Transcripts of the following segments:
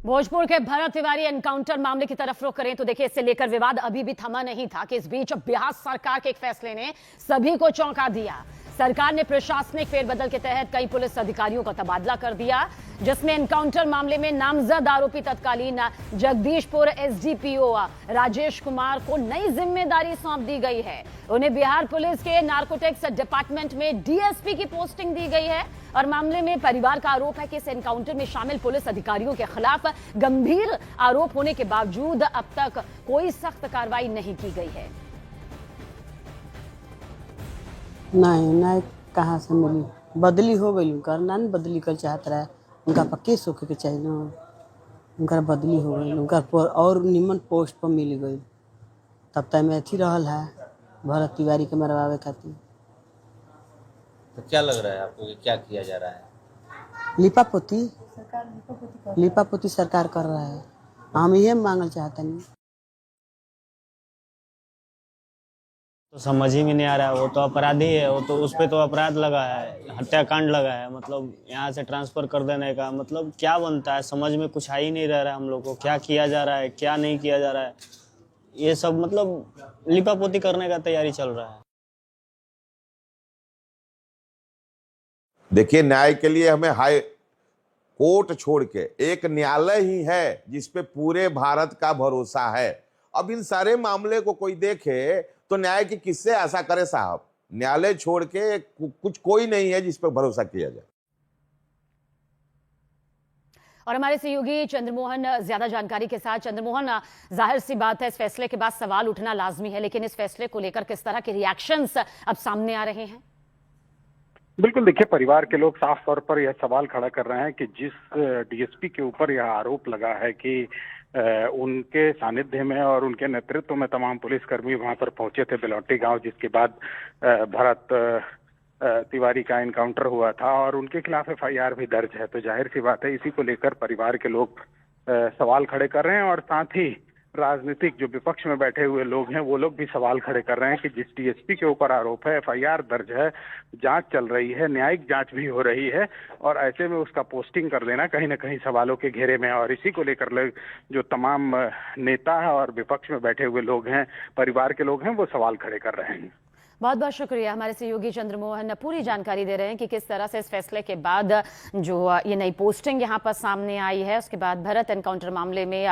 भोजपुर के भरत तिवारी एनकाउंटर मामले की तरफ रुख करें तो देखिए, इससे लेकर विवाद अभी भी थमा नहीं था कि इस बीच बिहार सरकार के एक फैसले ने सभी को चौंका दिया। सरकार ने प्रशासनिक फेरबदल के तहत कई पुलिस अधिकारियों का तबादला कर दिया, जिसमें एनकाउंटर मामले में नामजद आरोपी तत्कालीन जगदीशपुर एसडीपीओ राजेश कुमार को नई जिम्मेदारी सौंप दी गई है। उन्हें बिहार पुलिस के नारकोटिक्स डिपार्टमेंट में डीएसपी की पोस्टिंग दी गई है और मामले में परिवार का आरोप है कि इस एनकाउंटर में शामिल पुलिस अधिकारियों के खिलाफ गंभीर आरोप होने के बावजूद अब तक कोई सख्त कार्रवाई नहीं की गई है। नहीं कहाँ से मिली, बदली हो गई उनका, ना बदली कर चाहत रहा, उनका पक्के सोखे के चाहिए ना, उनका बदली हो गई, उनका और निमन पोस्ट पर मिल गई, तब तक में अथी रहल है भरत तिवारी के मरवावे खातिर। तो क्या लग रहा है आपको कि क्या किया जा रहा है? लिपा पोती सरकार कर रहा है। हम ये मांगल चाहते नहीं। तो समझ ही में नहीं आ रहा है, वो तो अपराधी है, वो तो उस पे तो अपराध लगा है, हत्याकांड लगा है, मतलब यहाँ से ट्रांसफर कर देने का मतलब क्या बनता है, समझ में कुछ आ ही नहीं रह रहा है हम लोग को, क्या किया जा रहा है क्या नहीं किया जा रहा है, ये सब मतलब लिपापोती करने का तैयारी चल रहा है। देखिए, न्याय के लिए हमें हाई कोर्ट छोड़ के एक न्यायालय ही है जिसपे पूरे भारत का भरोसा है। अब इन सारे मामले को कोई देखे तो न्याय की किससे आशा करे साहब? न्यायालय छोड़ के कुछ कोई नहीं है जिस पर भरोसा किया जाए। और हमारे सहयोगी चंद्रमोहन ज्यादा जानकारी के साथ। चंद्रमोहन, जाहिर सी बात है इस फैसले के बाद सवाल उठना लाजमी है, लेकिन इस फैसले को लेकर किस तरह के रिएक्शंस अब सामने आ रहे हैं? बिल्कुल, देखिए, परिवार के लोग साफ तौर पर यह सवाल खड़ा कर रहे हैं कि जिस डीएसपी के ऊपर यह आरोप लगा है कि उनके सानिध्य में और उनके नेतृत्व में तमाम पुलिसकर्मी वहां पर पहुंचे थे बिलौटी गांव, जिसके बाद भरत तिवारी का एनकाउंटर हुआ था और उनके खिलाफ एफआईआर भी दर्ज है। तो जाहिर सी बात है इसी को लेकर परिवार के लोग सवाल खड़े कर रहे हैं और साथ ही राजनीतिक जो विपक्ष में बैठे हुए लोग हैं वो लोग भी सवाल खड़े कर रहे हैं कि जिस डीएसपी के ऊपर आरोप है, एफआईआर दर्ज है, जांच चल रही है, न्यायिक जांच भी हो रही है और ऐसे में उसका पोस्टिंग कर देना कहीं ना कहीं सवालों के घेरे में। और इसी को लेकर जो तमाम नेता है और विपक्ष में बैठे हुए लोग हैं, परिवार के लोग हैं, वो सवाल खड़े कर रहे हैं। बहुत बहुत शुक्रिया। हमारे सहयोगी चंद्रमोहन पूरी जानकारी दे रहे हैं कि किस तरह से इस फैसले के बाद जो ये नई पोस्टिंग यहाँ पर सामने आई है, उसके बाद भरत एनकाउंटर मामले में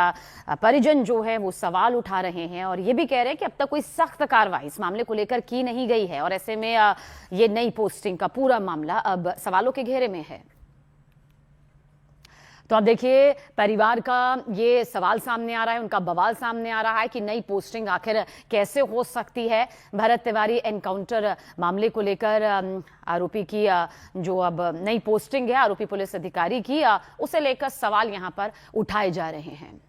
परिजन जो है वो सवाल उठा रहे हैं और ये भी कह रहे हैं कि अब तक कोई सख्त कार्रवाई इस मामले को लेकर की नहीं गई है और ऐसे में ये नई पोस्टिंग का पूरा मामला अब सवालों के घेरे में है। तो अब देखिए, परिवार का ये सवाल सामने आ रहा है, उनका बवाल सामने आ रहा है कि नई पोस्टिंग आखिर कैसे हो सकती है। भरत तिवारी एनकाउंटर मामले को लेकर आरोपी की जो अब नई पोस्टिंग है आरोपी पुलिस अधिकारी की, उसे लेकर सवाल यहां पर उठाए जा रहे हैं।